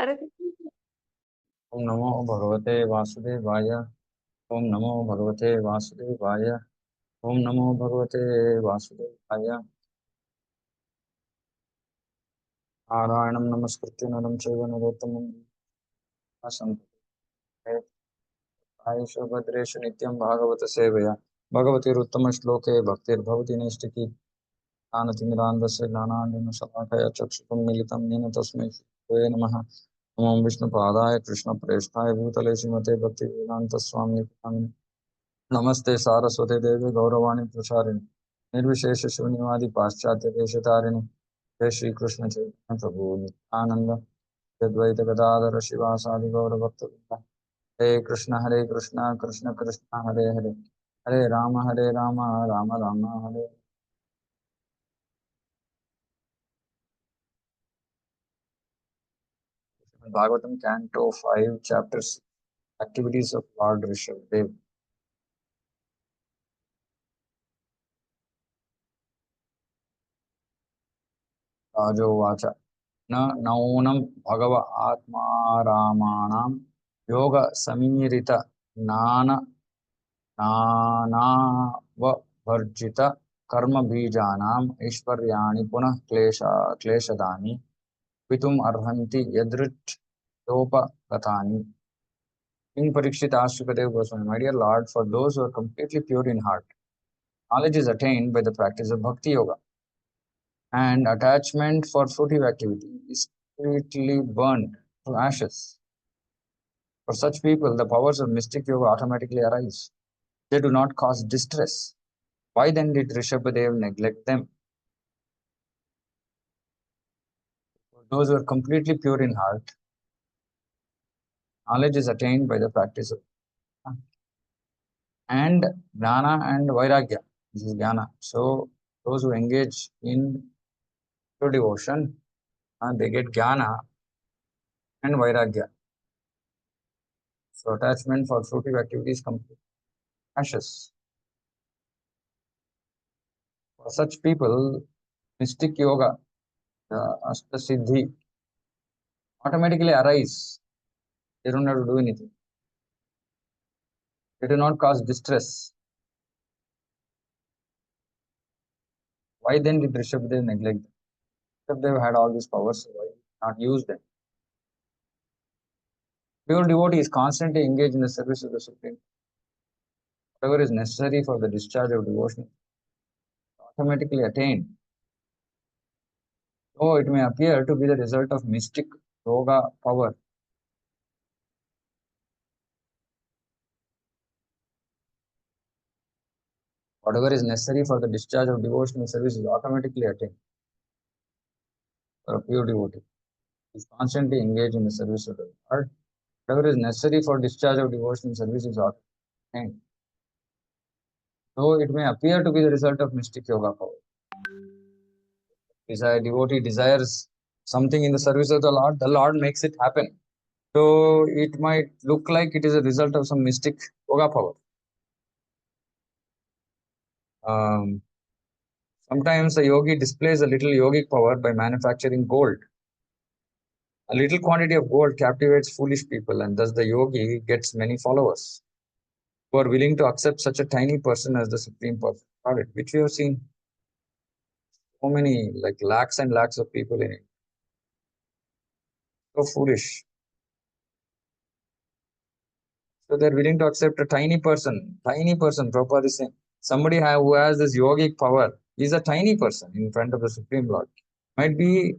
अरे ओम नमो भगवते वासुदेवाय। ओम नमो भगवते वासुदेवाय। ओम नमो भगवते वासुदेवाय। नारायणं नमस्कृत्य नरं चैव नरोत्तमं आयुषो भद्रेषु नित्यं भागवत सेवया भगवतीरुत्तमश्लोके भक्तिर्भवति नैष्टिकी ज्ञानतिमिरान्धस्य ज्ञानाञ्जनशलाकया चक्षुषं मिलितं येन तस्मै श्रीगुरवे नमः। नमो विष्णुपादाय कृष्णप्रेष्ठाय भूतले श्रीमते भक्तिवेदान्तस्वामिने नमः। नमस्ते सारस्वते देवी गौरवाणी प्रचारिणी निर्विशेष शून्यवादी पाश्चात्य देशतारिणी जय श्री कृष्ण चैतन्य प्रभु नित्यानंद अद्वैत गदाधर शिवासादि गौरभक्त Hare Krishna Krishna Krishna Hare Hare Hare Ram Ram Ram Hare. Bhagavatam canto 5 chapters activities of lord Rishabhdev. राजोवाच न नौनं भगव आत्मारामाणां योग समीरित ज्ञान नानाववर्जित कर्म बीजानाम् ऐश्वर्याणि पुनः क्लेशदानि पितुम् अर्हन्ति यदृच्छोपगतानि। King Parikshit asked Sukadeva Goswami, my dear Lord, for those who are completely pure in heart, knowledge is attained by the practice of bhakti yoga, and attachment for fruitive activity is completely burned to ashes. For such people, the powers of mystic yoga automatically arise. They do not cause distress. Why then did Ṛṣabhadeva neglect them? For those who are completely pure in heart, knowledge is attained by the practice of and jnana and vairagya. This is jnana. So those who engage in pure devotion, they get jnana and vairagya. So attachment for fruitive activities complete ashes. For such people, mystic yoga, the Ashtasiddhi, automatically arise. They don't have to do anything. They do not cause distress. Why then did Ṛṣabhadeva neglect them? Ṛṣabhadeva had all these powers, so why not use them? Pure devotee is constantly engaged in the service of the Supreme. Whatever is necessary for the discharge of devotion automatically attained. Though it may appear to be the result of mystic yoga power, whatever is necessary for the discharge of devotional service is automatically attained for a pure devotee. He is constantly engaged in the service of the Lord. Whatever is necessary for discharge of devotional service is attained. Though it may appear to be the result of mystic yoga power. If a devotee desires something in the service of the Lord makes it happen. So it might look like it is a result of some mystic yoga power. Um, Sometimes a yogi displays a little yogic power by manufacturing gold. A little quantity of gold captivates foolish people, and thus the yogi gets many followers who are willing to accept such a tiny person as the supreme personality, which we have seen so many, like lakhs and lakhs of people in it. So foolish. So they're willing to accept a tiny person. Prabhupada is saying, somebody who has this yogic power is a tiny person in front of the Supreme Lord. Might be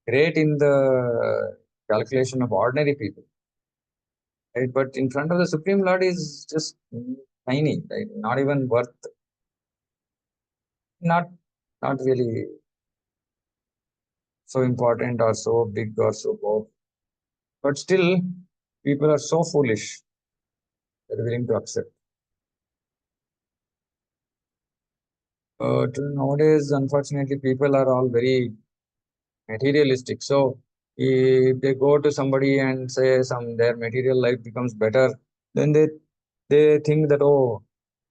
great in the calculation of ordinary people, right? But in front of the Supreme Lord is just tiny, right? Not even worth, not not really so important or so big or so powerful. But still, people are so foolish, they're willing to accept. But nowadays, unfortunately, people are all very materialistic. So if they go to somebody and say their material life becomes better, then they think that, oh,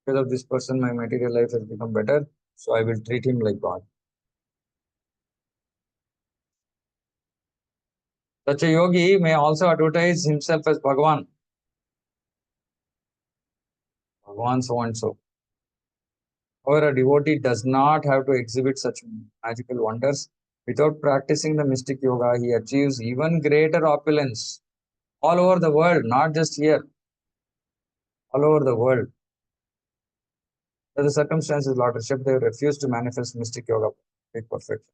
because of this person, my material life has become better, so I will treat him like God. Such a yogi may also advertise himself as Bhagavan, Bhagavan so and so. However, a devotee does not have to exhibit such magical wonders. Without practicing the mystic yoga, he achieves even greater opulence all over the world, not just here, all over the world. But the circumstances, Lord Ṛṣabhadeva refused to manifest mystic yoga with perfection.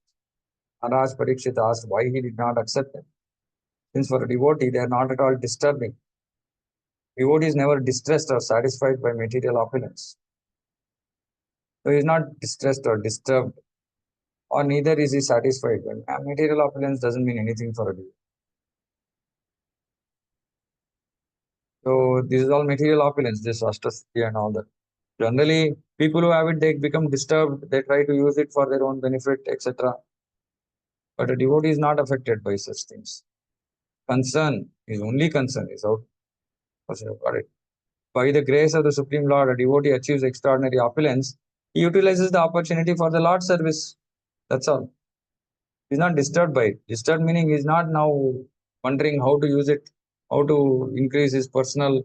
Maharaj Parikshit asked why he did not accept it. Since for a devotee, they are not at all disturbing. Devotee is never distressed or satisfied by material opulence. So he is not distressed or disturbed, or neither is he satisfied. When material opulence doesn't mean anything for a devotee. So this is all material opulence, this Astasthi and all that. Generally, people who have it, they become disturbed. They try to use it for their own benefit, etc. But a devotee is not affected by such things. Concern, his only concern is out. Got it. By the grace of the Supreme Lord, a devotee achieves extraordinary opulence. He utilizes the opportunity for the Lord's service. That's all. He's not disturbed by it. Disturbed meaning he's not now wondering how to use it, how to increase his personal,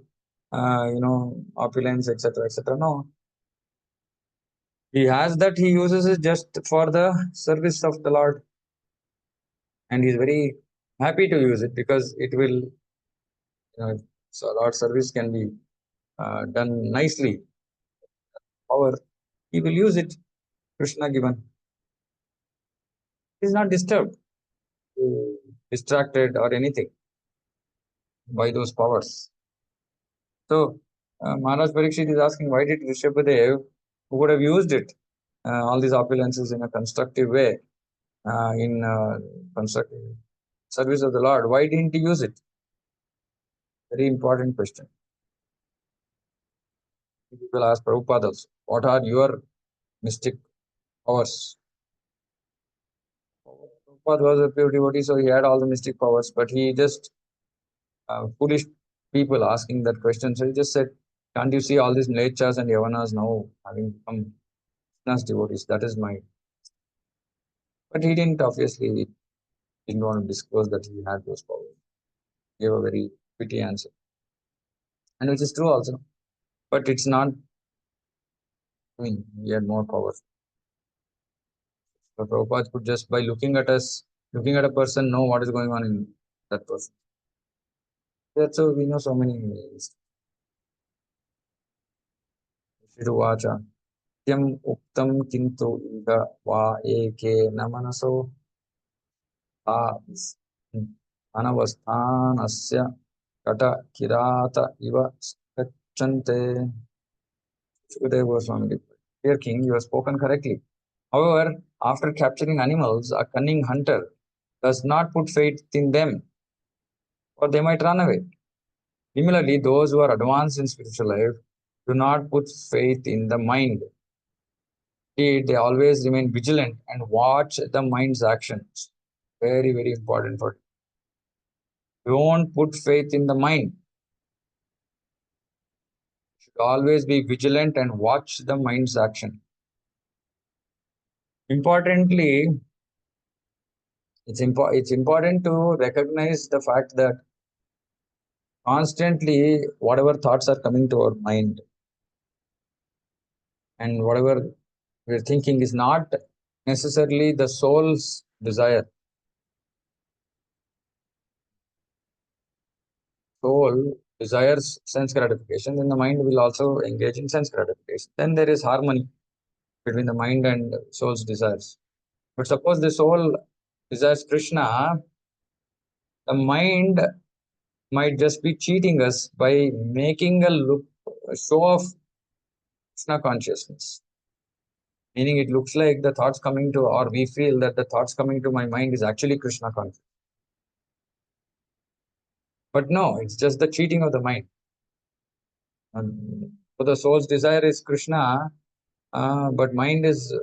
opulence, etc., etc. No, he has that. He uses it just for the service of the Lord, and he's very happy to use it because it will. So Lord's service can be done nicely. However, he will use it. Krishna given. He's not disturbed, distracted, or anything by those powers. So, Maharaj Parikshit is asking, why did Ṛṣabhadeva, who would have used it, all these opulences in a constructive way, in constructive service of the Lord, why didn't he use it? Very important question. People ask Prabhupada also, what are your mystic powers? Prabhupada was a pure devotee, so he had all the mystic powers, but he just foolish people asking that question. So he just said, can't you see all these Mlechas and Yavanas now having become Krishna's devotees? That is my. But he didn't, obviously, didn't want to disclose that he had those powers. He gave a very witty answer. And which is true also. But it's not, he had more powers. So Prabhupada could just, by looking at us, looking at a person, know what is going on in that person. That's so we know so many ways. Shiruvacha. Tyam uktam kintu iga va eke namanaso anavasthanasya kata kirata iva skachante. Ṛṣabhadeva Goswami. Dear king, you have spoken correctly. However, after capturing animals, a cunning hunter does not put faith in them, or they might run away. Similarly, those who are advanced in spiritual life do not put faith in the mind. Indeed, they always remain vigilant and watch the mind's actions. Very, very important for you. Don't put faith in the mind. You should always be vigilant and watch the mind's action. Importantly, it's important to recognize the fact that constantly whatever thoughts are coming to our mind and whatever we're thinking is not necessarily the soul's desire. Soul desires sense gratification, then the mind will also engage in sense gratification. Then there is harmony between the mind and soul's desires. But suppose the soul desires Krishna, the mind might just be cheating us by making a show of Krishna consciousness. Meaning it looks like the thoughts coming to, or we feel that the thoughts coming to my mind is actually Krishna consciousness. But no, it's just the cheating of the mind. So the soul's desire is Krishna, but mind is,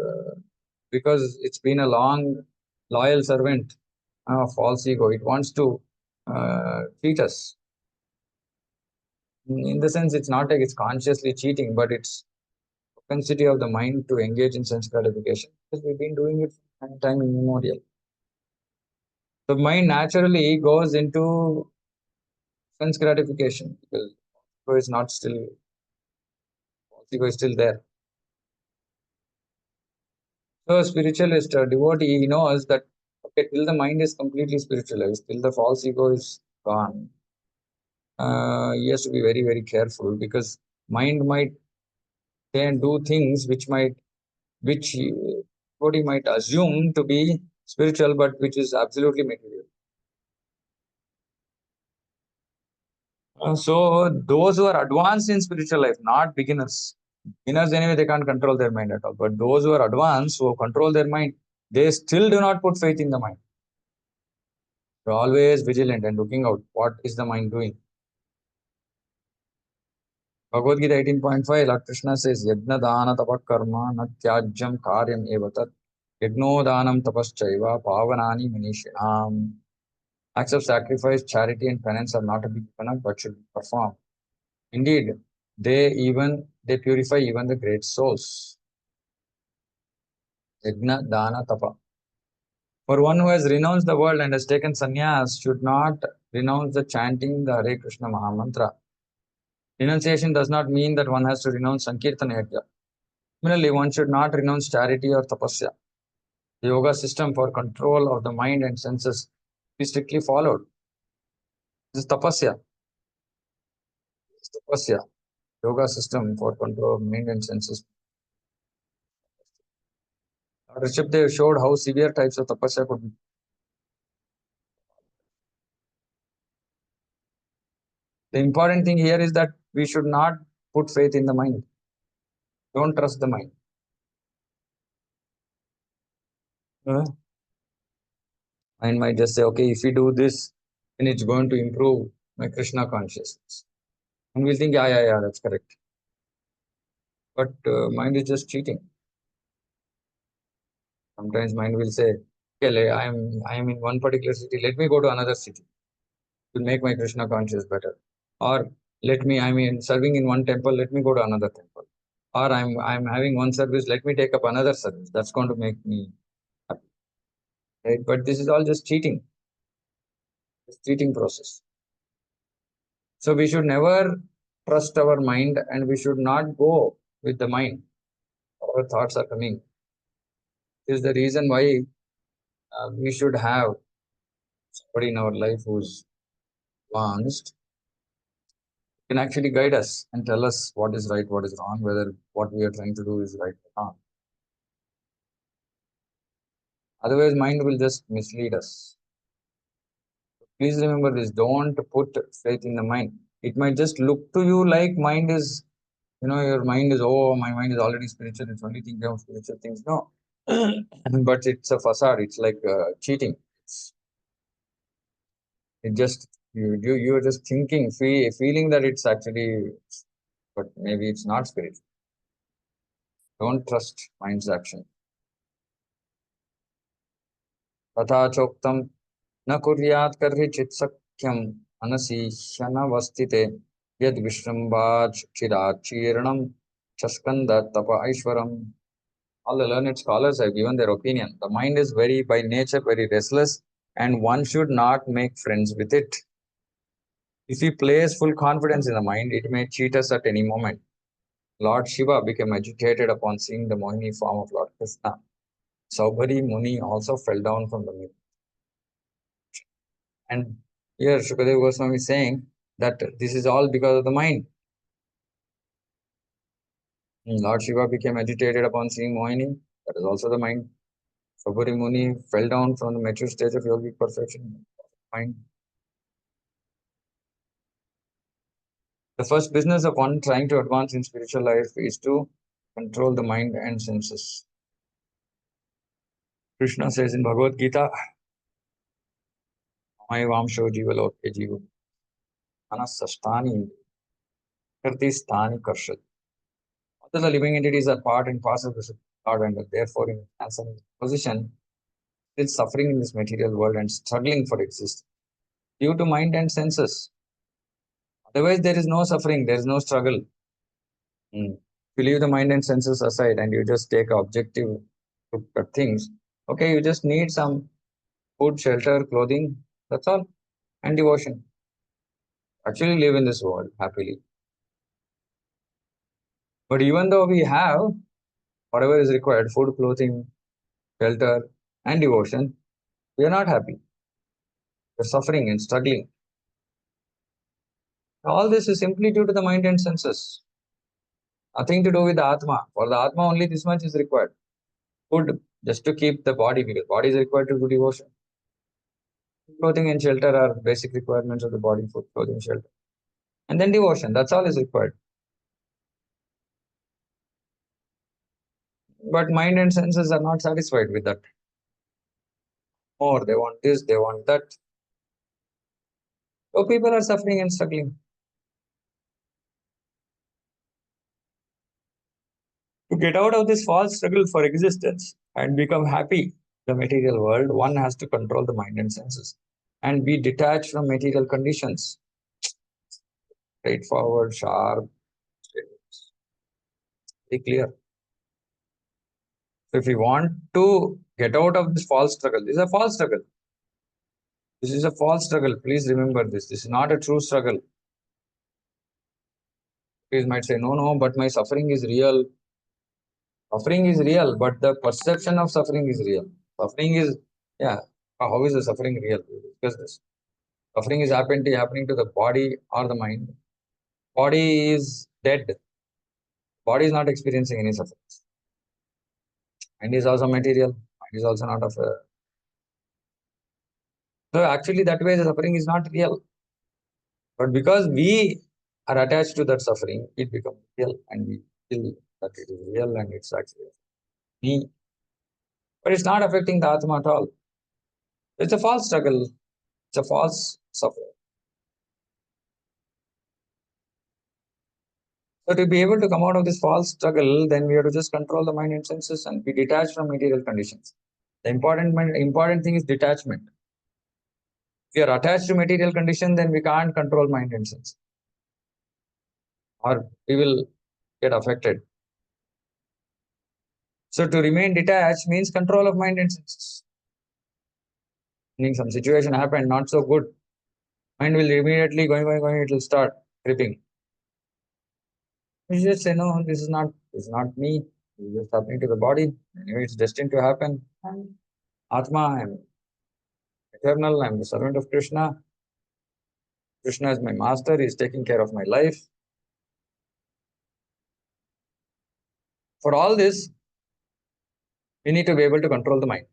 because it's been a long, loyal servant of false ego. It wants to cheat us. In the sense, it's not like it's consciously cheating, but it's propensity of the mind to engage in sense gratification. Because we've been doing it from time immemorial. The mind naturally goes into sense gratification because ego is not still, ego is still there. So a spiritualist, a devotee, he knows that okay, till the mind is completely spiritualized, till the false ego is gone, he has to be very, very careful because mind might then do things which devotee might assume to be spiritual, but which is absolutely material. So those who are advanced in spiritual life, not beginners. Beginners anyway, they can't control their mind at all. But those who are advanced, who control their mind, they still do not put faith in the mind. They're always vigilant and looking out. What is the mind doing? Bhagavad Gita 18.5, Lord Krishna says, Yajna dana tapakarma na tyajyam karyam evatat. Yajno danam tapaschaiva pavanani manishinam. Acts of sacrifice, charity, and penance are not to be given up, but should be performed. Indeed, they purify even the great souls. Yajna dana tapa. For one who has renounced the world and has taken sannyas should not renounce the chanting the Hare Krishna Mahamantra. Renunciation does not mean that one has to renounce Sankirtana Yajna. Similarly, one should not renounce charity or tapasya. The yoga system for control of the mind and senses is strictly followed. This is tapasya. This is tapasya. Yoga system for control of mind and senses. Ṛṣabhadeva showed how severe types of tapasya could be. The important thing here is that we should not put faith in the mind. Don't trust the mind. Mind might just say, okay, if we do this, then it's going to improve my Krishna consciousness. And we'll think, yeah, that's correct. But mind is just cheating. Sometimes mind will say, okay, I'm in one particular city, let me go to another city to make my Krishna conscious better. Or serving in one temple, let me go to another temple. Or I'm having one service, let me take up another service. That's going to make me happy. Right? But this is all just cheating. It's cheating process. So we should never trust our mind and we should not go with the mind. Our thoughts are coming. This is the reason why we should have somebody in our life who's advanced, can actually guide us and tell us what is right, what is wrong, whether what we are trying to do is right or not. Otherwise, mind will just mislead us. Please remember this, don't put faith in the mind. It might just look to you like mind is, your mind is, oh, my mind is already spiritual, it's only thinking of spiritual things. No. But it's a facade, it's like cheating. It just, you're just thinking, feeling that it's actually, but maybe it's not spiritual. Don't trust mind's action. तथा चोक्तम न कुर्यात् कर्हिचित् सख्यम मनसि ह्यनवस्थिते यद विश्रम्भाच चिराचीर्णम चस्कंद तप ऐश्वरम. All the learned scholars have given their opinion. The mind is by nature, very restless, and one should not make friends with it. If we place full confidence in the mind, it may cheat us at any moment. Lord Shiva became agitated upon seeing the Mohini form of Lord Krishna. Saubhari Muni also fell down from the mirror. And here Ṛṣabhadeva Goswami is saying that this is all because of the mind. Lord Shiva became agitated upon seeing Mohini. That is also the mind. Saubhari Muni fell down from the mature stage of yogic perfection. Mind. The first business of one trying to advance in spiritual life is to control the mind and senses. Krishna says in Bhagavad Gita, Maivamsho Jivaloke Jiva Manasastani Kartistani Karshad. All the living entities are part and parcel of the God and therefore in some position still suffering in this material world and struggling for existence due to mind and senses. Otherwise, there is no suffering, there is no struggle. If you leave the mind and senses aside and you just take objective look at things, okay, you just need some food, shelter, clothing, that's all, and devotion. Actually live in this world happily. But even though we have whatever is required, food, clothing, shelter, and devotion, we are not happy. We're suffering and struggling. All this is simply due to the mind and senses. Nothing to do with the Atma. For the Atma, only this much is required. Food, just to keep the body, because body is required to do devotion. Clothing and shelter are basic requirements of the body, food, clothing, shelter. And then devotion, that's all is required. But mind and senses are not satisfied with that. More, they want this, they want that. So people are suffering and struggling. To get out of this false struggle for existence and become happy in the material world, one has to control the mind and senses and be detached from material conditions. Straightforward, sharp, be clear. So if we want to get out of this false struggle, this is a false struggle. This is a false struggle. Please remember this. This is not a true struggle. You might say, no, no, but my suffering is real. Suffering is real, but the perception of suffering is real. Suffering is, yeah, how is the suffering real? We discuss this. Suffering is happening to the body or the mind. Body is dead. Body is not experiencing any suffering. Mind is also material. Mind is also not of a. So actually, that way the suffering is not real. But because we are attached to that suffering, it becomes real, and we feel that it is real and it's actually me. But it's not affecting the Atma at all. It's a false struggle. It's a false suffering. So to be able to come out of this false struggle, then we have to just control the mind and senses and be detached from material conditions. The important thing is detachment. If we are attached to material condition, then we can't control mind and sense, or we will get affected. So to remain detached means control of mind and senses. Meaning some situation happened, not so good. Mind will immediately going, it will start tripping. You just say, no, this is not me. It's just happening to the body. Anyway, it's destined to happen. Atma, I'm eternal. I'm the servant of Krishna. Krishna is my master. He's taking care of my life. For all this, we need to be able to control the mind.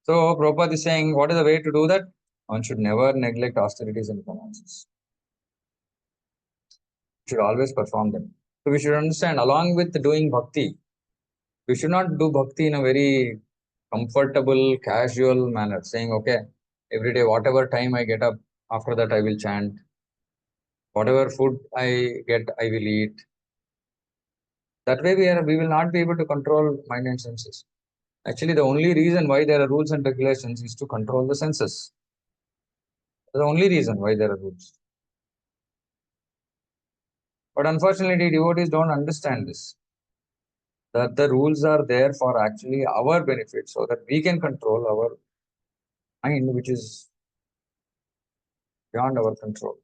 So Prabhupada is saying, what is the way to do that? One should never neglect austerities and penances. Should always perform them. So we should understand, along with doing bhakti, we should not do bhakti in a very comfortable, casual manner, saying, okay, every day, whatever time I get up, after that I will chant. Whatever food I get, I will eat. That way we will not be able to control mind and senses. Actually, the only reason why there are rules and regulations is to control the senses. That's the only reason why there are rules. But unfortunately, devotees don't understand this. That the rules are there for actually our benefit, so that we can control our mind, which is beyond our control.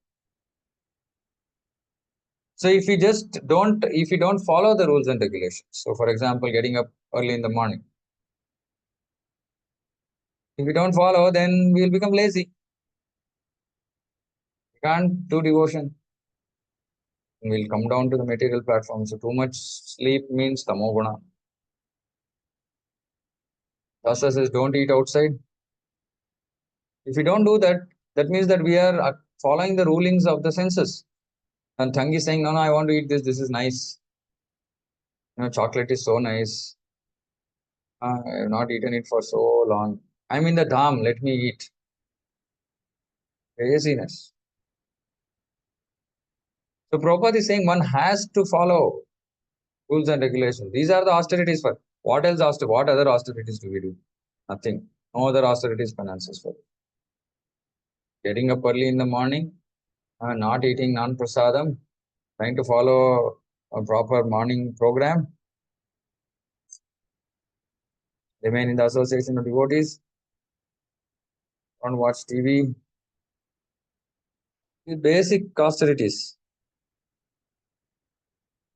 So if we don't follow the rules and regulations, so for example, getting up early in the morning, if we don't follow, then we will become lazy. We can't do devotion. We'll come down to the material platform. So too much sleep means tamoguna. Shastra says don't eat outside. If we don't do that, that means that we are following the rulings of the senses. And Tangi is saying, no, no, I want to eat this. This is nice. Chocolate is so nice. I have not eaten it for so long. I'm in the dham. Let me eat. Craziness. So Prabhupada is saying one has to follow rules and regulations. These are the austerities for what else what other austerities do we do? Nothing. No other austerities finances for getting up early in the morning, not eating non-prasadam, trying to follow a proper morning program. remain in the association of devotees, don't watch TV. The basic austerities.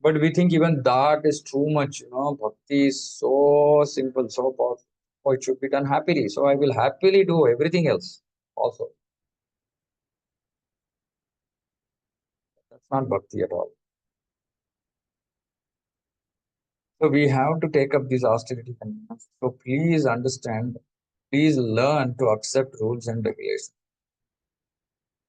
But we think even that is too much, bhakti is so simple, so powerful. Oh, it should be done happily. So I will happily do everything else also. That's not bhakti at all. So we have to take up these austerity conditions. So please understand, please learn to accept rules and regulations.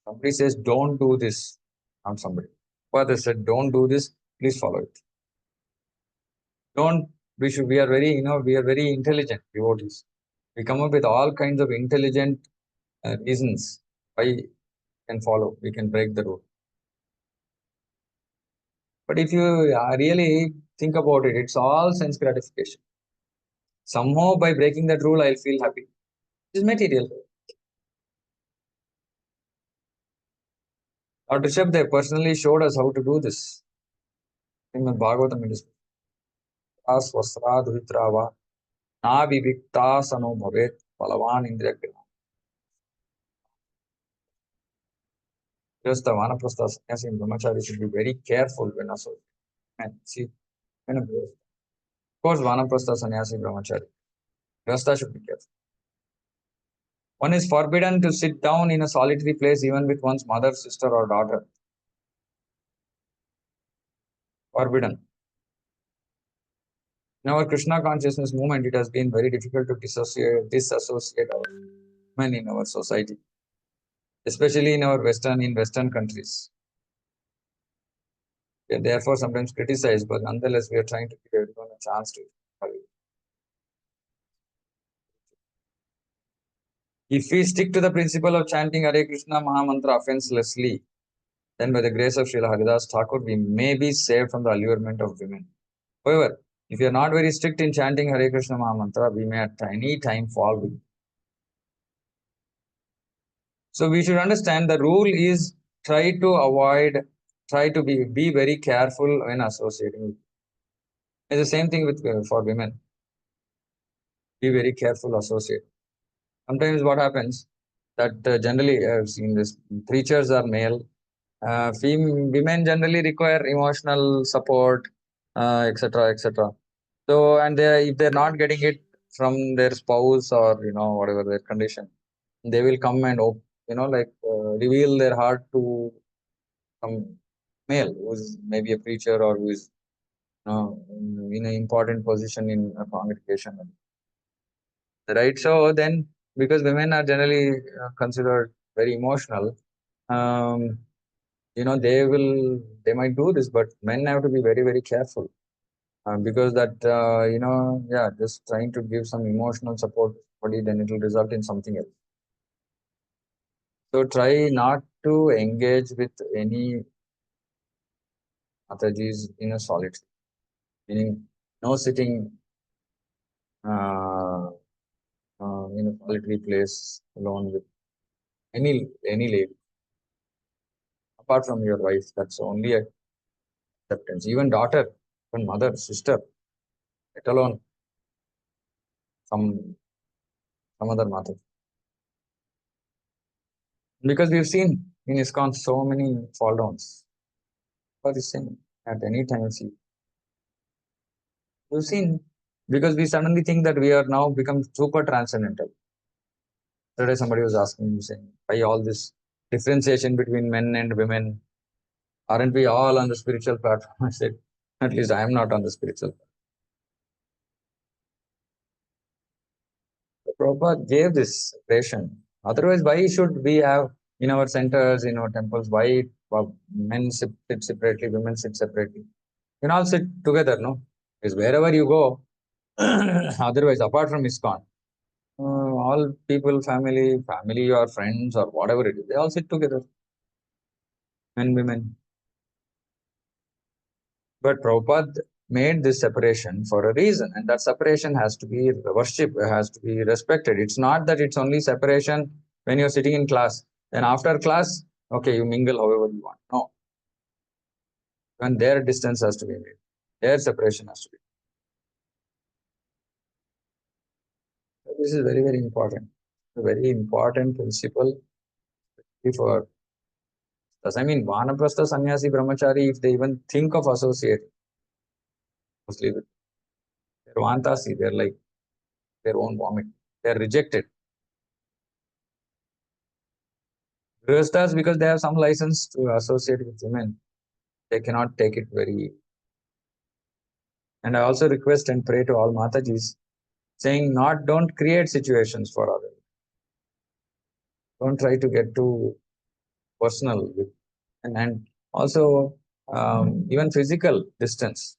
Somebody says, don't do this, not somebody. Father said, don't do this, please follow it. Don't, we are very, we are very intelligent devotees. We come up with all kinds of intelligent reasons why we can follow, we can break the rule. But if you really think about it, it's all sense gratification. Somehow by breaking that rule, I'll feel happy. It's material. Lord Ṛṣabhadeva personally showed us how to do this. In the Bhagavatam, it is Swasradhuitrava Na Vivikta Sano Bhavet Palavan Indriya. Just the Vanaprastha sannyasi and brahmachari should be very careful when associated. See, of course, Vanaprastha sannyasi brahmachari. Grasta should be careful. One is forbidden to sit down in a solitary place even with one's mother, sister, or daughter. Forbidden. In our Krishna consciousness movement, it has been very difficult to disassociate our men in our society, especially in Western countries. We are therefore sometimes criticized, but nonetheless, we are trying to give everyone a chance to. If we stick to the principle of chanting Hare Krishna Mahamantra offenselessly, then by the grace of Srila Haridas Thakur, we may be saved from the allurement of women. However, if you are not very strict in chanting Hare Krishna Mahamantra, we may at any time fall with. So we should understand the rule is try to be very careful when associating. It's the same thing with for women. Be very careful associate. Sometimes what happens that generally I've seen this, preachers are male, women generally require emotional support, etc., etc. So, and if they're not getting it from their spouse or whatever their condition, they will come and reveal their heart to some male who is maybe a preacher or who is in an important position in a congregation, right? So then, because women are generally considered very emotional, um, they might do this, but men have to be very very careful. Because that just trying to give some emotional support to somebody, then it will result in something else. So try not to engage with any Matajis in a solitary, meaning no sitting uh, in a solitary place alone with any lady apart from your wife. That's only acceptance. Even daughter, even mother, sister, let alone some other mother. Because we've seen in ISKCON so many fall downs for the same at any time. See, we've seen because we suddenly think that we are now become super transcendental. Today somebody was asking me saying, why all this differentiation between men and women? Aren't we all on the spiritual platform? I said, at least I am not on the spiritual platform. The Prabhupada gave this separation. Otherwise, why should we have in our centers, in our temples, why men sit separately, women sit separately? You can all sit together, no? Because wherever you go, otherwise, apart from ISKCON, all people, family or friends or whatever it is, they all sit together, men, women. But Prabhupada made this separation for a reason, and that separation has to be worshipped, has to be respected. It's not that it's only separation when you're sitting in class. Then after class, okay, you mingle however you want. No, when their distance has to be made, their separation has to be. This is very, very important. A very important principle for us. I mean, Vanaprastha, Sannyasi, Brahmachari, if they even think of associating mostly with their Vantasi, they're like their own vomit. They're rejected. Grihasthas, because they have some license to associate with women, they cannot take it very. And I also request and pray to all Matajis, saying, not don't create situations for others. Don't try to get too personal with, and also even physical distance.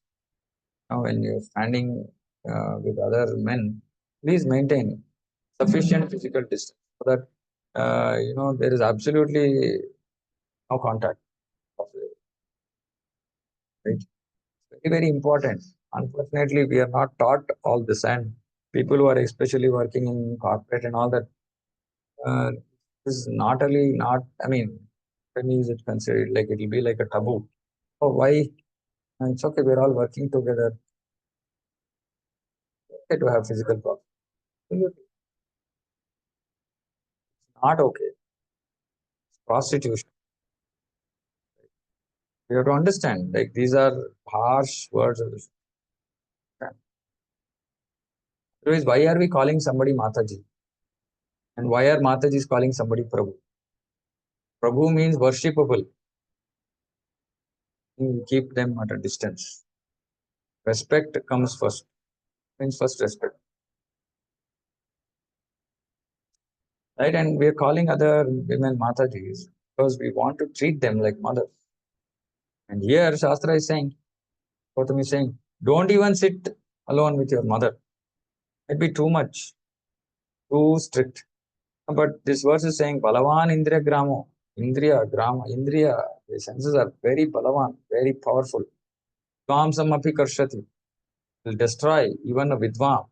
Now, when you're standing with other men, please maintain sufficient physical distance so that there is absolutely no contact. Right? Very, very important. Unfortunately, we are not taught all this, and people who are especially working in corporate and all that uh, is not only not. I mean, when is it considered like it will be like a taboo? Oh, why? It's okay. We're all working together. Okay to have physical problems. Absolutely not okay. Prostitution. You have to understand. Like these are harsh words of the otherwise, why are we calling somebody Mataji? And why are Matajis calling somebody Prabhu? Prabhu means worshipable. You keep them at a distance. Respect comes first. Means first respect. Right? And we are calling other women Matajis because we want to treat them like mothers. And here Shastra is saying, Gautami is saying, don't even sit alone with your mother. It'd be too much, too strict. But this verse is saying, Balavan Indriya Gramo. Indriya, Grama, Indriya, the senses are very Balavan, very powerful. Kamsam api karshati will destroy even a Vidvam,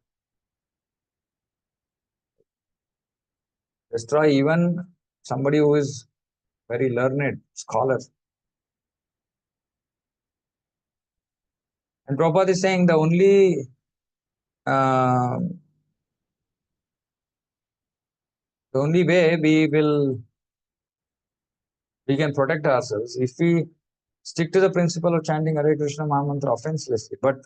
destroy even somebody who is very learned, scholar. And Prabhupada is saying uh, the only way we can protect ourselves if we stick to the principle of chanting Hare Krishna Mahamantra offenselessly. But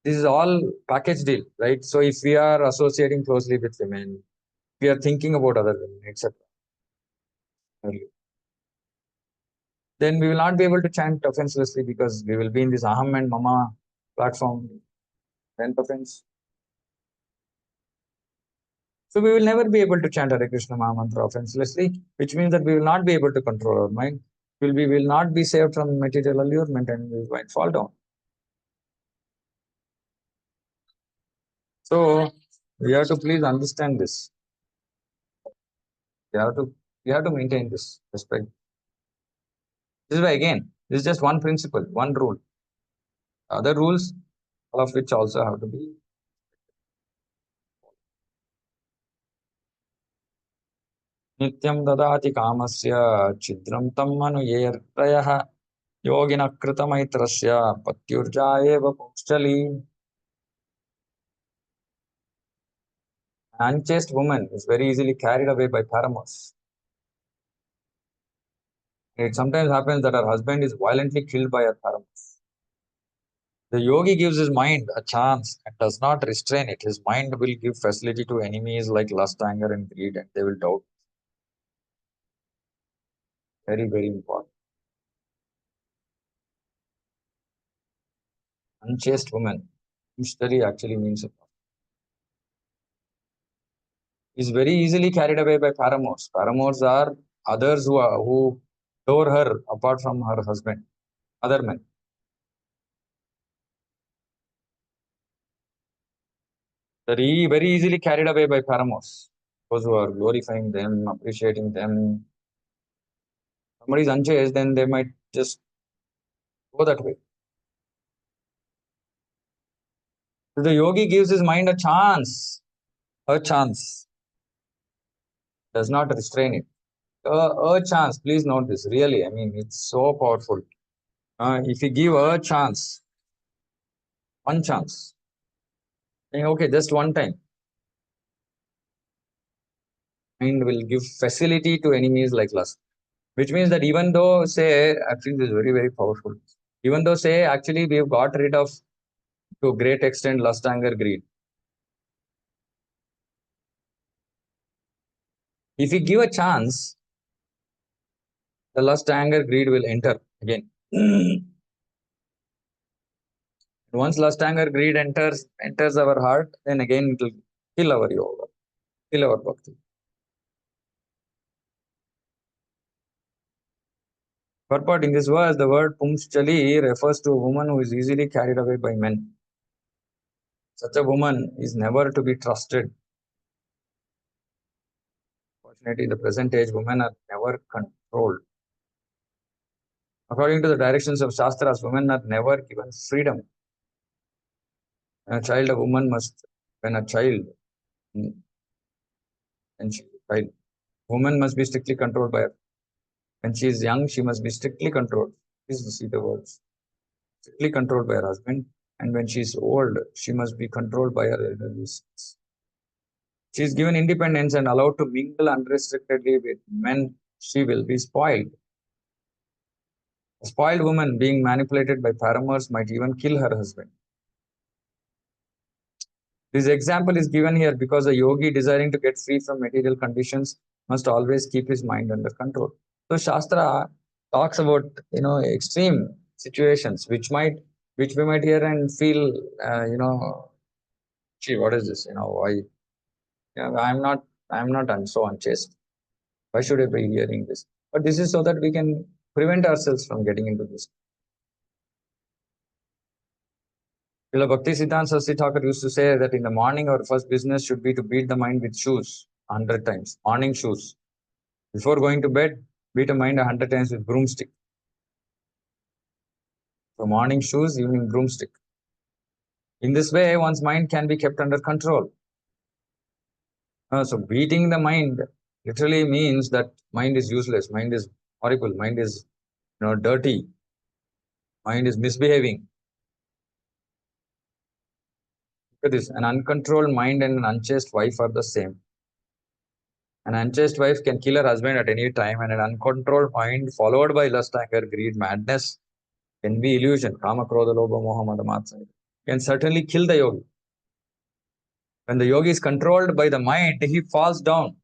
this is all package deal, right? So if we are associating closely with women, we are thinking about other women, etc., then we will not be able to chant offenselessly because we will be in this Aham and Mama platform, 10th offense. So we will never be able to chant Hare Krishna Mahamantra offenselessly, which means that we will not be able to control our mind. We will not be saved from material allurement and we might fall down. So we have to please understand this. We have to maintain this respect. This is why again, this is just one principle, one rule. Other rules, all of which also have to be नित्यं ददाति कामस्य छिद्रं तम् अनुयेर्त्रयः योगिनः कृतमैत्रस्य पत्युर्जा एव पुंश्चली. An unchaste woman is very easily carried away by paramours. It sometimes happens that her husband is violently killed by her paramours. The yogi gives his mind a chance and does not restrain it. His mind will give facility to enemies like lust, anger, and greed, and they will doubt. Very, very important. Unchaste woman, usually actually means is very easily carried away by paramours. Paramours are others who adore her apart from her husband, other men. Very, very easily carried away by paramours. Those who are glorifying them, appreciating them. Somebody is unchaste, then they might just go that way. So the yogi gives his mind a chance, does not restrain it. A chance, please note this, really, I mean, it's so powerful. If you give a chance, one chance, saying, okay, just one time, mind will give facility to enemies like lust. Which means that even though, say, actually, this is very, very powerful. Even though, say, actually, we've got rid of to a great extent lust, anger, greed. If we give a chance, the lust, anger, greed will enter again. Once lust, anger, greed enters our heart, then again it will kill our yoga, kill our bhakti. Purport in this verse, the word pumschali refers to a woman who is easily carried away by men. Such a woman is never to be trusted. Fortunately, in the present age, women are never controlled. According to the directions of Shastras, women are never given freedom. When a child, a woman must, when a child, when she, child, woman must be strictly controlled by her. When she is young, she must be strictly controlled. Please see the words. Strictly controlled by her husband. And when she is old, she must be controlled by her elders. She is given independence and allowed to mingle unrestrictedly with men. She will be spoiled. A spoiled woman being manipulated by paramours might even kill her husband. This example is given here because a yogi desiring to get free from material conditions must always keep his mind under control. So Shastra talks about extreme situations which we might hear and feel gee, what is this? Why I'm so unchaste. Why should I be hearing this? But this is so that we can prevent ourselves from getting into this. Bhakti Siddhanta Saraswati Thakur used to say that in the morning our first business should be to beat the mind with shoes 100 times. Morning shoes. Before going to bed, beat a mind 100 times with broomstick. So morning shoes, evening broomstick. In this way, one's mind can be kept under control. So beating the mind literally means that mind is useless, mind is horrible, mind is dirty, mind is misbehaving. Look at this: an uncontrolled mind and an unchaste wife are the same. An unchaste wife can kill her husband at any time, and an uncontrolled mind followed by lust, anger, greed, madness can be illusion. Kama, Krodha, Lobha, Moha, Mada, Matsaya can certainly kill the yogi. When the yogi is controlled by the mind, he falls down.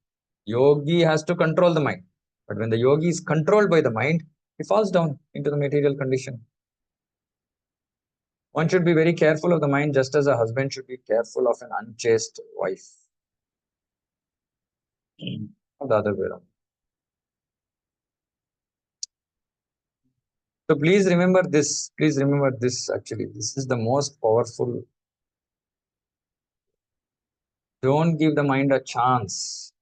Yogi has to control the mind. But when the yogi is controlled by the mind, he falls down into the material condition. One should be very careful of the mind, just as a husband should be careful of an unchaste wife. Or the other way around. So please remember this. Please remember this actually. This is the most powerful. Don't give the mind a chance.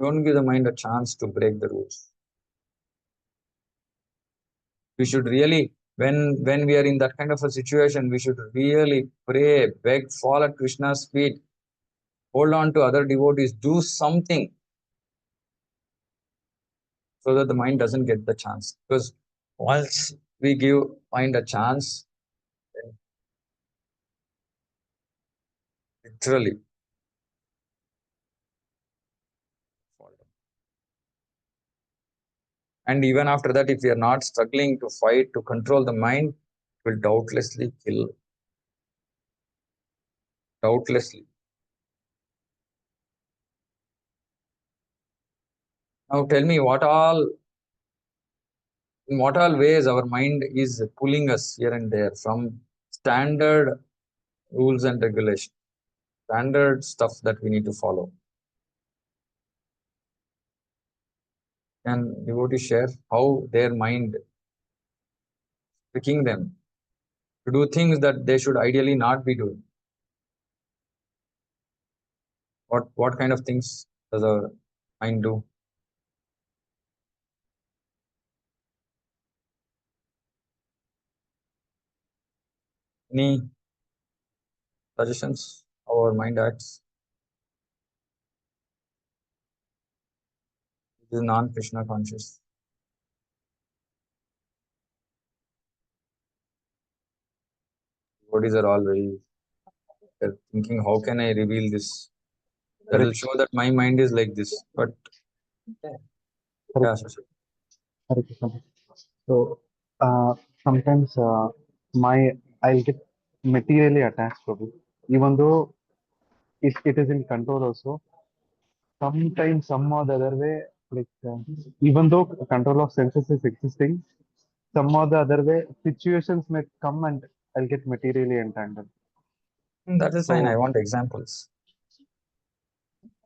Don't give the mind a chance to break the rules. We should really, when we are in that kind of a situation, we should really pray, beg, fall at Krishna's feet, hold on to other devotees, do something so that the mind doesn't get the chance. Because once we give mind a chance, literally fall down. And even after that, if we are not struggling to fight, to control the mind, it will doubtlessly kill. Doubtlessly. Now tell me in what all ways our mind is pulling us here and there from standard rules and regulations, standard stuff that we need to follow. Can devotees share how their mind tricking them to do things that they should ideally not be doing? What kind of things does our mind do? Any suggestions how our mind acts? It is non-Krishna conscious. Devotees are all very they're thinking, how can I reveal this? That will Correct. show that my mind is like this. But yeah, Correct. Correct. Correct. So sometimes my I'll get materially attached to it, even though it is in control also. Sometimes some or the other way, like even though control of senses is existing, some or the other way situations may come and I'll get materially entangled. that is fine. I So want examples.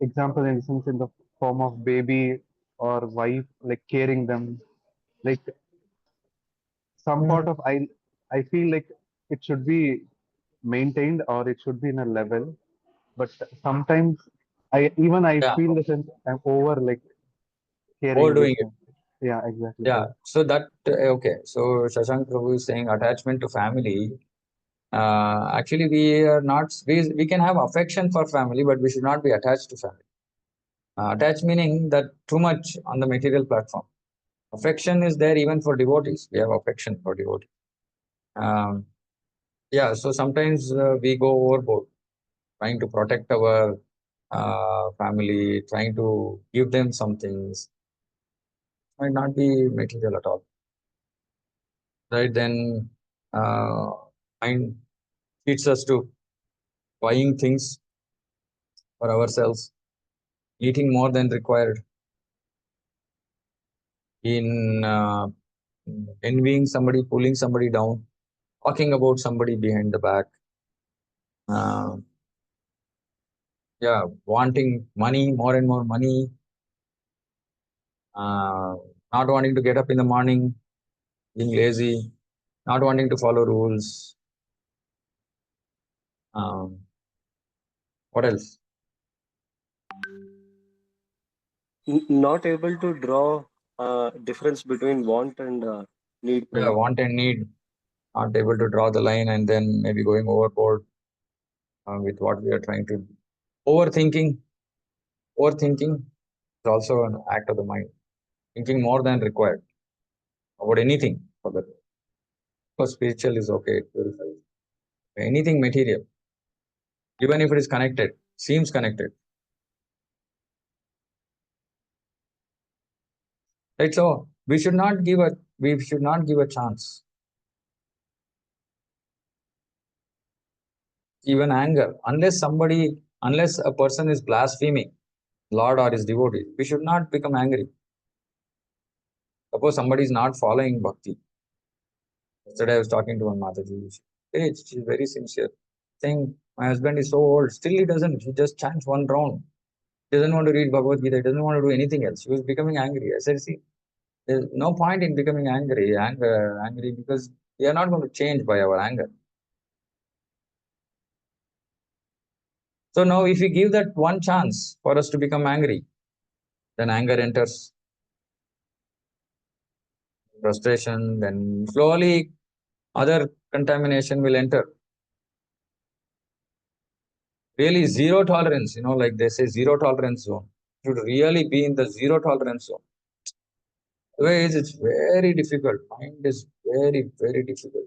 example in sense in the form of baby or wife, like caring them, like some part Mm, of I feel like it should be maintained or it should be in a level, but sometimes I yeah, feel the sense I'm over like caring this overdoing it. one. Yeah, exactly. Yeah. So that okay. So Shashank Prabhu is saying attachment to family. Actually, we are not. We can have affection for family, but we should not be attached to family. Attached meaning that too much on the material platform. Affection is there even for devotees. We have affection for devotees. Um, yeah. So sometimes we go overboard, trying to protect our family, trying to give them some things. Might not be material at all, right? Then uh, mind leads us to buying things for ourselves, eating more than required, in envying somebody, pulling somebody down, talking about somebody behind the back. Uh, yeah, wanting money, more and more money, uh, not wanting to get up in the morning, being lazy, not wanting to follow rules. Um, what else? Not able to draw difference between want and need, Yeah, Prabhu. want and need, not able to draw the line, and then maybe going overboard with what we are trying to. Overthinking, overthinking is also an act of the mind. Thinking more than required about anything for that. Because spiritual is okay, it purifies. Anything material, even if it is connected, seems connected. Right? So we should not give a chance. Even anger, unless a person is blaspheming Lord or his devotee, we should not become angry. Suppose somebody is not following bhakti. Yesterday I was talking to one Mataji. Hey, she's very sincere. Saying, my husband is so old, still he doesn't. He just chants one round. He doesn't want to read Bhagavad Gita. He doesn't want to do anything else. He was becoming angry. I said, see, there's no point in becoming angry because we are not going to change by our anger. So now, if we give that one chance for us to become angry, then anger enters, frustration, then slowly other contamination will enter. Really, zero tolerance, like they say, zero tolerance zone. Should really be in the zero tolerance zone. Otherwise, it's very difficult. Mind is very, very difficult.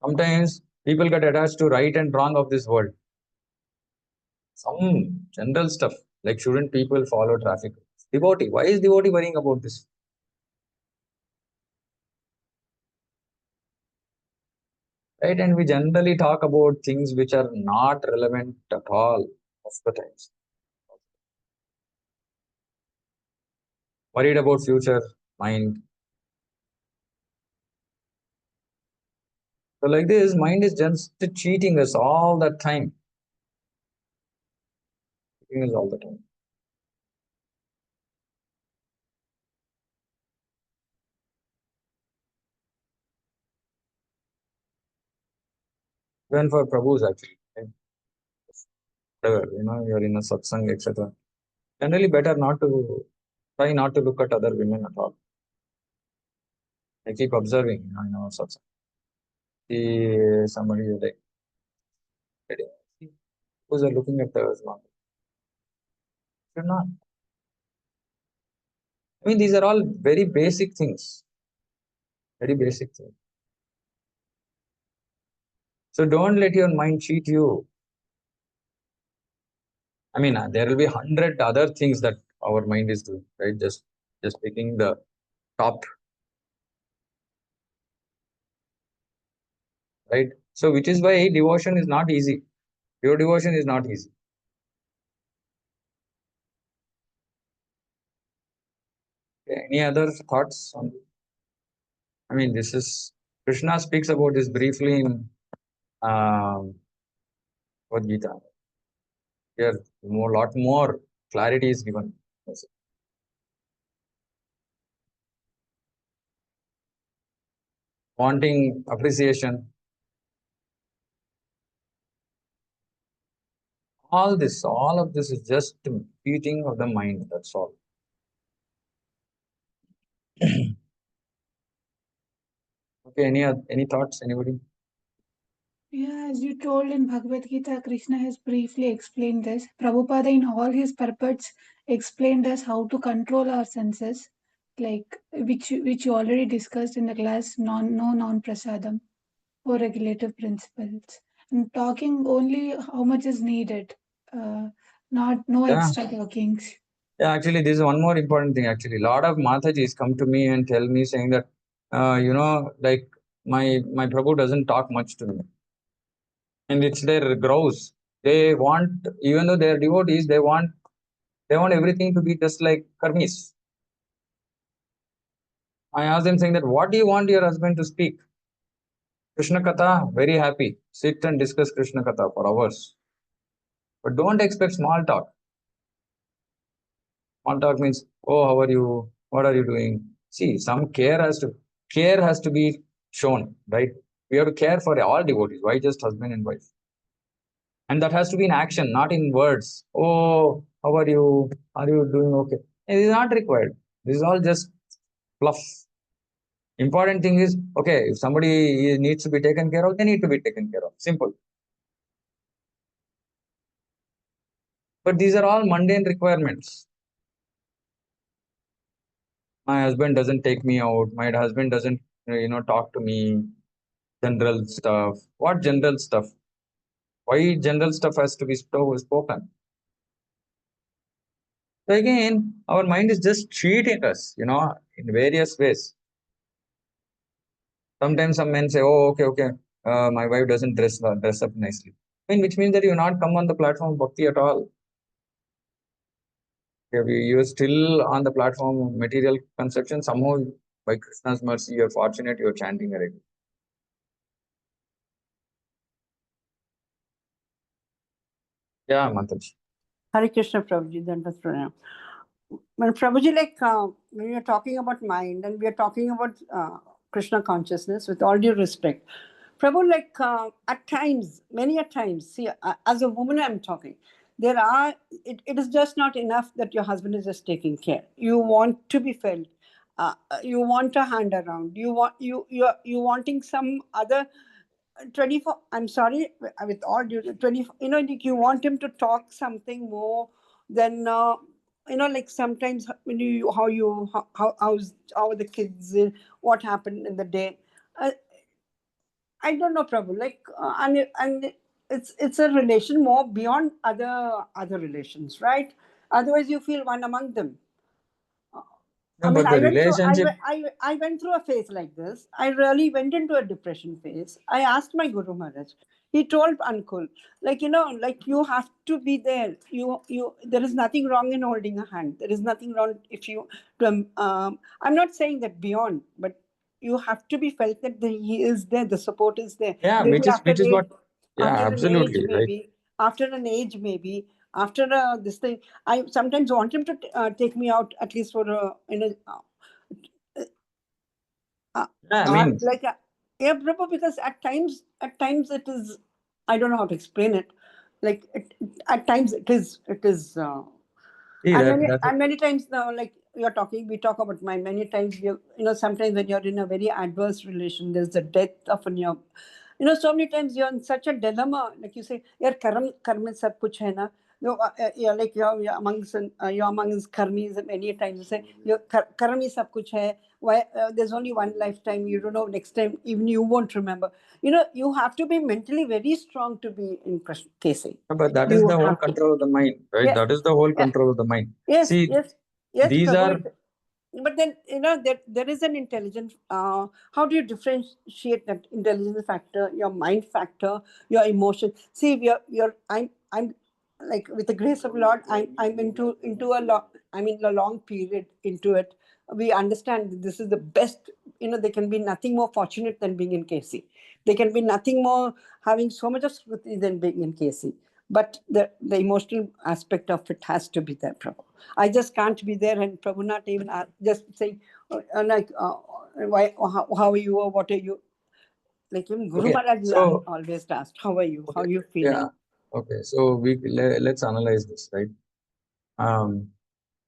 Sometimes people get attached to right and wrong of this world. Some general stuff, like shouldn't people follow traffic rules? Devotee, why is devotee worrying about this? Right? And we generally talk about things which are not relevant at all of the times. Worried about future, mind. So like this, mind is just cheating us all the time. Cheating us all the time. Even for Prabhus actually. Right? Whatever, you're in a satsang, etc. Generally better not to try not to look at other women at all. I keep observing, in our satsang. See somebody like who's are looking at the Islam. Should not. I mean, these are all very basic things. Very basic things. So don't let your mind cheat you. I mean, there will be 100 other things that our mind is doing, right? Just taking the top, right? So, which is why devotion is not easy. Pure devotion is not easy. Okay, any other thoughts on? I mean, this is Krishna speaks about this briefly in Bhagavad Gita. Here, lot more clarity is given. Wanting appreciation, all of this is just beating of the mind. That's all. Okay, any thoughts? Anybody? Yeah, as you told in Bhagavad Gita, Krishna has briefly explained this. Prabhupada, in all his purports, explained us how to control our senses, like which you already discussed in the class, non prasadam, or regulative principles. And talking only how much is needed, no Yeah. extra talkings. Yeah, actually, this is one more important thing. Actually, a lot of Matajis come to me and tell me saying that, like my Prabhu doesn't talk much to me, and it's their grouse. They want, even though they are devotees, they want everything to be just like karmis. I asked them saying that, what do you want your husband to speak? Krishna Katha, very happy. Sit and discuss Krishna Katha for hours. But don't expect small talk. Small talk means, oh, how are you? What are you doing? See, some care has to be shown, right? We have to care for all devotees. Why just husband and wife? And that has to be in action, not in words. Oh, how are you? Are you doing okay? It is not required. This is all just fluff. Important thing is, okay, if somebody needs to be taken care of, they need to be taken care of. Simple. But these are all mundane requirements. My husband doesn't take me out. My husband doesn't, talk to me. General stuff. What general stuff? Why general stuff has to be spoken? So again, our mind is just cheating us, in various ways. Sometimes some men say, "Oh, okay, my wife doesn't dress up nicely." I mean, which means that you not come on the platform of bhakti at all. You're still on the platform of material conception. Somehow, by Krishna's mercy, you're fortunate. You're chanting already. Yeah, Mataji. Hare Krishna, Prabhuji, that was pranam. Well, Prabhuji, when you're talking about mind and we are talking about Krishna consciousness, with all due respect, Prabhu, at times, many a times, see, as a woman I'm talking, it is just not enough that your husband is just taking care. You want to be felt. You want a hand around. You wanting some other 24. I'm sorry, with all due 20, like you want him to talk something more than like sometimes when how the kids, what happened in the day. I don't know, Prabhu. And it's a relation more beyond other relations, right? Otherwise, you feel one among them. No, I mean, but the relationship. I went through a phase like this. I really went into a depression phase. I asked my Guru Maharaj. He told Uncle, you have to be there. There is nothing wrong in holding a hand. There is nothing wrong if you. I'm not saying that beyond, but you have to be felt that he is there. The support is there. Yeah, Maybe which is what. Yeah, after absolutely, an age, right. maybe after an age, maybe after this thing. I sometimes want him to take me out at least for Yeah, I mean, Prabhu, because at times it is, I don't know how to explain it. At times it is. see And many times now, like you're talking, we talk about mind. Many times sometimes when you're in a very adverse relation, there's the death of so many times you're in such a dilemma. Like you say, yaar karma sab kuch hai na. No, yeah, like you're amongst karmis. Many times you say your karmi sab kuch hai. Why there's only one lifetime? You don't know next time. Even you won't remember. You have to be mentally very strong to be in KC. But that is the whole control of the mind, right? Yeah. That is the whole Yeah. control of the mind. Yes, See, yes. these Prabhu, are. But then there is an intelligence. How do you differentiate that intelligence factor, your mind factor, your emotion? See, I'm like, with the grace of Lord, I'm into a long period into it. We understand that this is the best. There can be nothing more fortunate than being in KC. There can be nothing more having so much of Smriti than being in KC. But the emotional aspect of it has to be there, Prabhu. I just can't be there, and Prabhu not even just saying, why, how are you, or what are you? Like even Guru Okay, Maharaj so always asked, how are you? How okay, are you feeling? yeah, okay. So let's analyze this, right?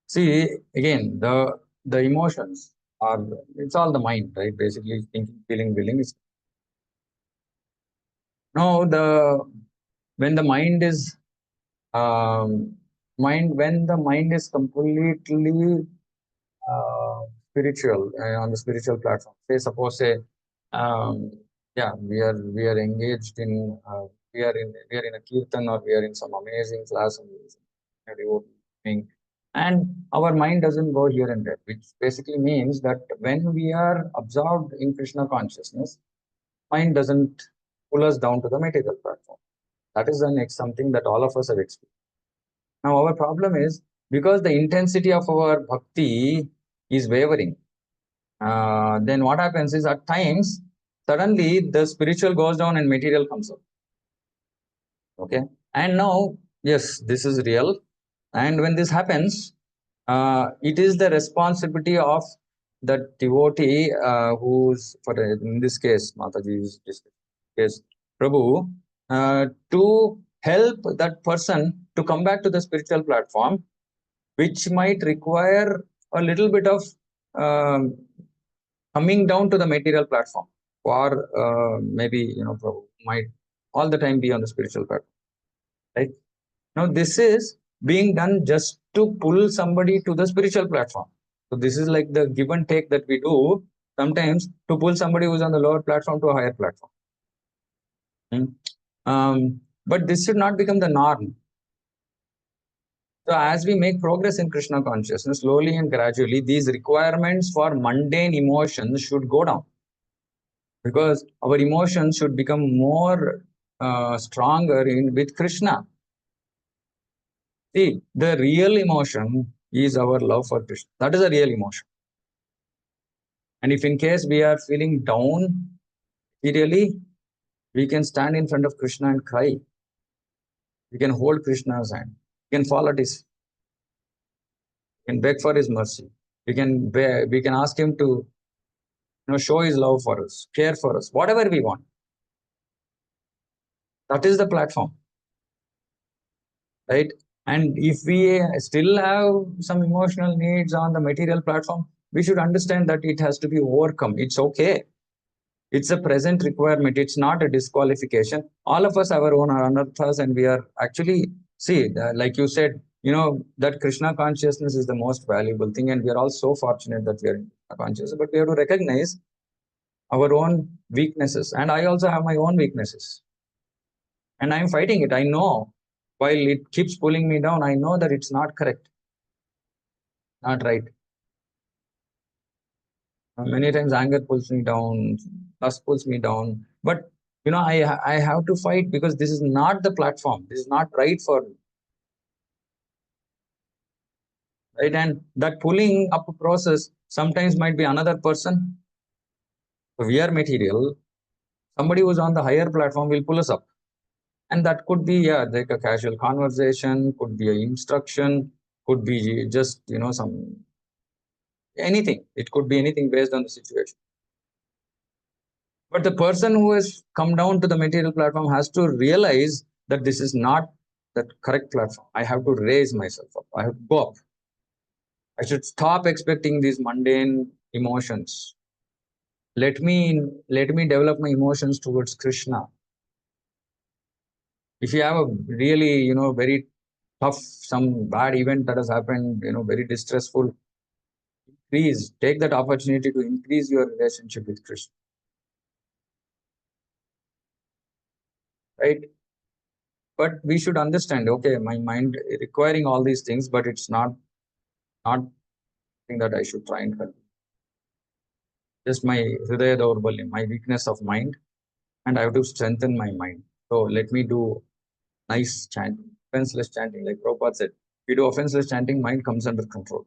See, again, the emotions are, it's all the mind, right? Basically, thinking, feeling, willing is. No, when the mind is when the mind is completely spiritual, on the spiritual platform. Say, suppose, we are engaged in we are in a kirtan, or we are in some amazing class of devoting, and our mind doesn't go here and there, which basically means that when we are absorbed in Krishna consciousness, mind doesn't pull us down to the material platform. That is something that all of us have experienced. Now, our problem is, because the intensity of our bhakti is wavering, then what happens is, at times, suddenly the spiritual goes down and material comes up. Okay. And now, yes, this is real. And when this happens, it is the responsibility of the devotee, who's, in this case, Mataji's case, Prabhu, to help that person to come back to the spiritual platform, which might require a little bit of um, coming down to the material platform, or maybe, Prabhu might all the time be on the spiritual platform, right? Now, this is being done just to pull somebody to the spiritual platform. So this is like the give and take that we do sometimes to pull somebody who's on the lower platform to a higher platform. But this should not become the norm. So as we make progress in Krishna consciousness, slowly and gradually, these requirements for mundane emotions should go down, because our emotions should become more stronger with Krishna. See, the real emotion is our love for Krishna. That is a real emotion. And if in case we are feeling down, really, we can stand in front of Krishna and cry. We can hold Krishna's hand. We can fall at his. We can beg for his mercy. We can ask him to, show his love for us, care for us, whatever we want. That is the platform, right? And if we still have some emotional needs on the material platform, we should understand that it has to be overcome. It's okay. It's a present requirement. It's not a disqualification. All of us have our own anarthas, and we are actually, like you said, that Krishna consciousness is the most valuable thing, and we are all so fortunate that we are conscious. But we have to recognize our own weaknesses, and I also have my own weaknesses, and I'm fighting it. I know, while it keeps pulling me down, I know that it's not correct, not right. Many times anger pulls me down, lust pulls me down, but I have to fight, because this is not the platform. This is not right for me, right? And that pulling up process sometimes might be another person. So we are material. Somebody who's on the higher platform will pull us up, and that could be like a casual conversation, could be an instruction, could be just some anything. It could be anything based on the situation. But the person who has come down to the material platform has to realize that this is not the correct platform. I have to raise myself up. I have to go up. I should stop expecting these mundane emotions. Let me develop my emotions towards Krishna. If you have a really, very tough, some bad event that has happened, very distressful, please take that opportunity to increase your relationship with Krishna. Right? But we should understand, okay, my mind requiring all these things, but it's not thing that I should try and help. Just my hridaya daurbalya, my weakness of mind, and I have to strengthen my mind. So let me do nice chanting, offenseless chanting, like Prabhupada said. If you do offenseless chanting, mind comes under control.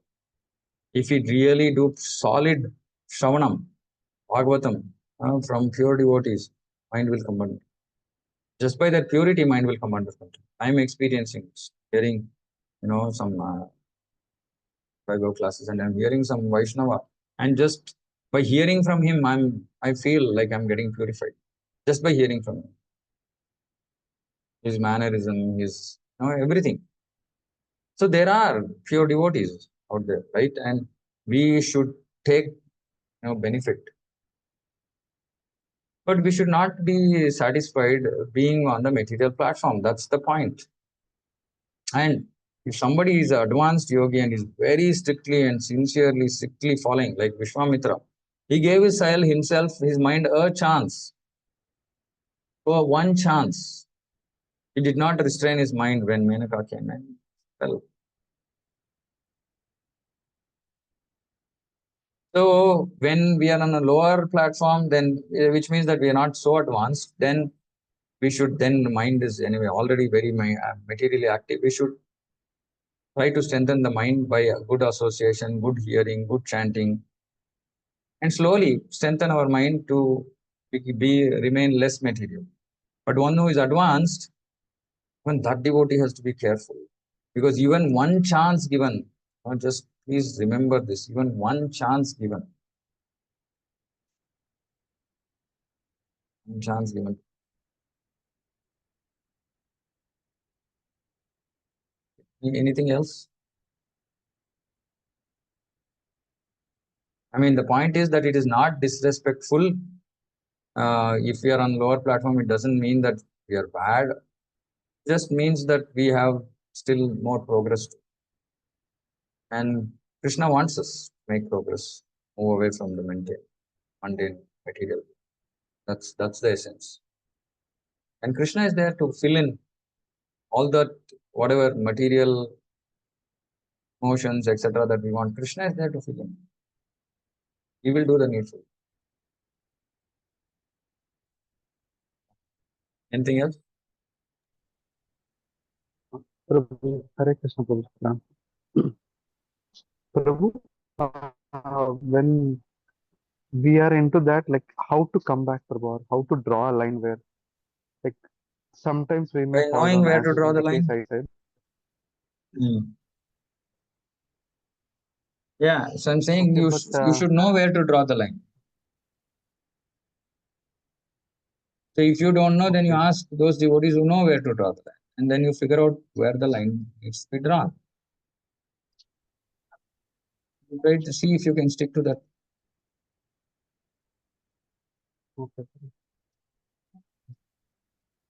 If we really do solid Shravanam, Bhagavatam, from pure devotees, mind will come under. Just by that purity, mind will come under control. I am experiencing this, hearing, some Bible classes, and I'm hearing some Vaishnava, and just by hearing from him, I feel like I'm getting purified. Just by hearing from him, his mannerism, his everything. So there are pure devotees out there, right? And we should take benefit. But we should not be satisfied being on the material platform. That's the point. And if somebody is an advanced yogi and is very strictly and sincerely, strictly following, like Vishwamitra, he gave himself, his mind a chance. For one chance. He did not restrain his mind when Menaka came and fell. So when we are on a lower platform, then which means that we are not so advanced, then we should, then the mind is anyway already very materially active. We should try to strengthen the mind by a good association, good hearing, good chanting, and slowly strengthen our mind to remain less material. But one who is advanced, even that devotee has to be careful, because even one chance given, just please remember this, even one chance given, Anything else? I mean, the point is that it is not disrespectful. If we are on lower platform, it doesn't mean that we are bad. It just means that we have still more progress. And Krishna wants us to make progress, move away from the mundane material. That's the essence. And Krishna is there to fill in all that, whatever material motions, etc., that we want. Krishna is there to fill in. He will do the needful. Anything else? Prabhu, Hare Krishna, Prabhu. Prabhu, when we are into that, like how to come back, Prabhu, or how to draw a line where, like, sometimes we may By fall knowing down, where as to draw in the the case line. I said. Yeah, so I'm saying Okay, you should know where to draw the line. So if you don't know, then you ask those devotees who know where to draw the line, and then you figure out where the line needs to be drawn. You try to see if you can stick to that. Okay.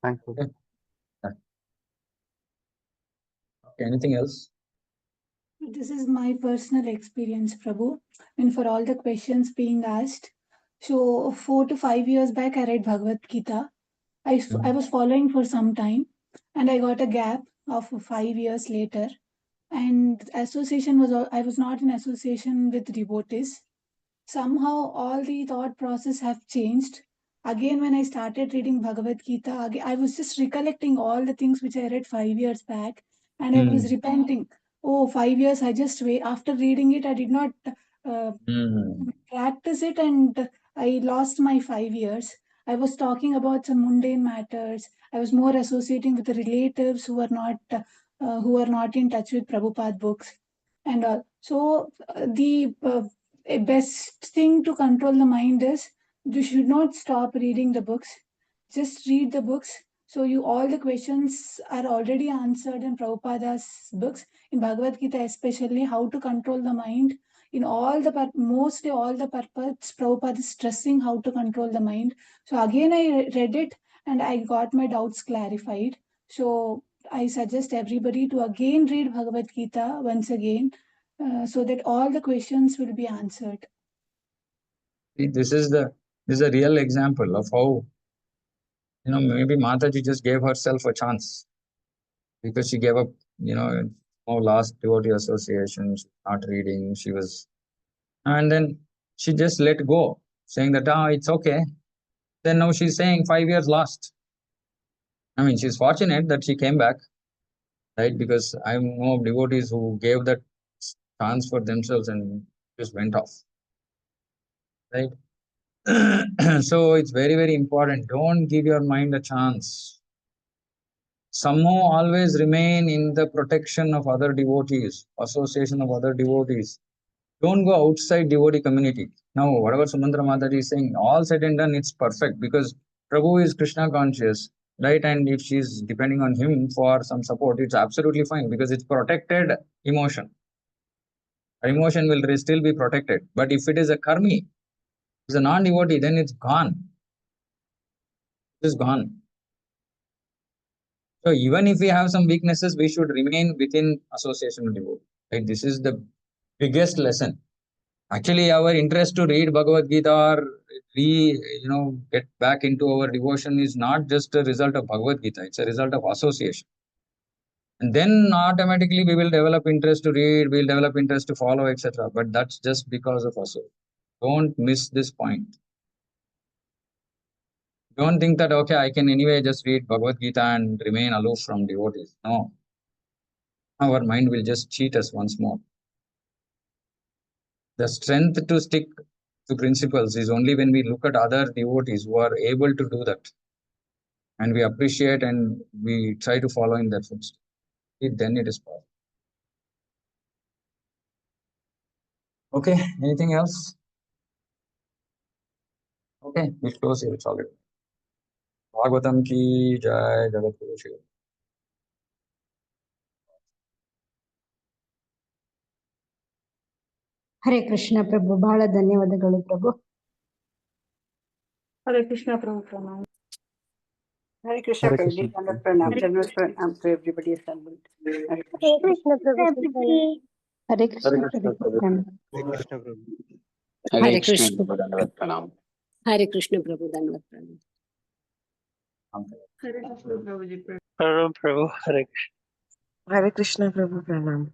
Thank you. Okay. Okay, anything else? This is my personal experience, Prabhu. And for all the questions being asked, so 4 to 5 years back, I read Bhagavad Gita. I was following for some time, and I got a gap of 5 years later. And association was I was not in association with devotees. Somehow all the thought process have changed. Again, when I started reading Bhagavad Gita, again, I was just recollecting all the things which I read 5 years back, and I was repenting. Oh, 5 years, I just wait. After reading it, I did not practice it, and I lost my 5 years. I was talking about some mundane matters. I was more associating with the relatives who are not in touch with Prabhupada books and all. So the best thing to control the mind is you should not stop reading the books. Just read the books. So all the questions are already answered in Prabhupada's books, in Bhagavad Gita especially, how to control the mind. In mostly all the purpose, Prabhupada is stressing how to control the mind. So again, I read it and I got my doubts clarified. So I suggest everybody to again read Bhagavad Gita once again, so that all the questions will be answered. See, this is a real example of how, maybe Mataji just gave herself a chance because she gave up, last devotee association, not reading, and then she just let go, saying that, it's okay. Then now she's saying 5 years lost. I mean, she's fortunate that she came back, right? Because I know of devotees who gave that chance for themselves and just went off, right? So it's very, very important. Don't give your mind a chance. Somehow always remain in the protection of other devotees, association of other devotees. Don't go outside devotee community. Now, whatever Sumandra Mataji is saying, all said and done, it's perfect because Prabhu is Krishna conscious, right? And if she's depending on him for some support, it's absolutely fine because it's protected emotion. Her emotion will still be protected. But if it is a karmi, it's a non-devotee, then it's gone. It is gone. So even if we have some weaknesses, we should remain within association of devotee. Right? This is the biggest lesson. Actually, our interest to read Bhagavad Gita or get back into our devotion is not just a result of Bhagavad Gita. It's a result of association. And then automatically we will develop interest to read, we'll develop interest to follow, etc. But that's just because of association. Don't miss this point. Don't think that, okay, I can anyway just read Bhagavad Gita and remain aloof from devotees. No. Our mind will just cheat us once more. The strength to stick to principles is only when we look at other devotees who are able to do that. And we appreciate and we try to follow in their footsteps. Then it is possible. Okay, anything else? Okay, we'll close here. It's already. Bhagavatam ki jai, Jagat Guru Shri. Hare Krishna ಪ್ರಭು, ಬಹಳ ಧನ್ಯವಾದಗಳು ಪ್ರಭು. Hare Krishna Prabhu Pranam. Hare Krishna Hare Prabhu. Krishna. Pranam. General Pranam to everybody assembled. Hare Hare Krishna Prabhu. Hare Krishna Hare Krishna Prabhu. Prabhu. Hare Krishna Prabhu. Hare Krishna Pranam. Hare Krishna ಪ್ರಭು, ಧನ್ಯವಾದ ಪ್ರಣಾಮ. Hare Krishna Prabhuji. Pranam Prabhu. Hare Krishna Prabhu Pranam.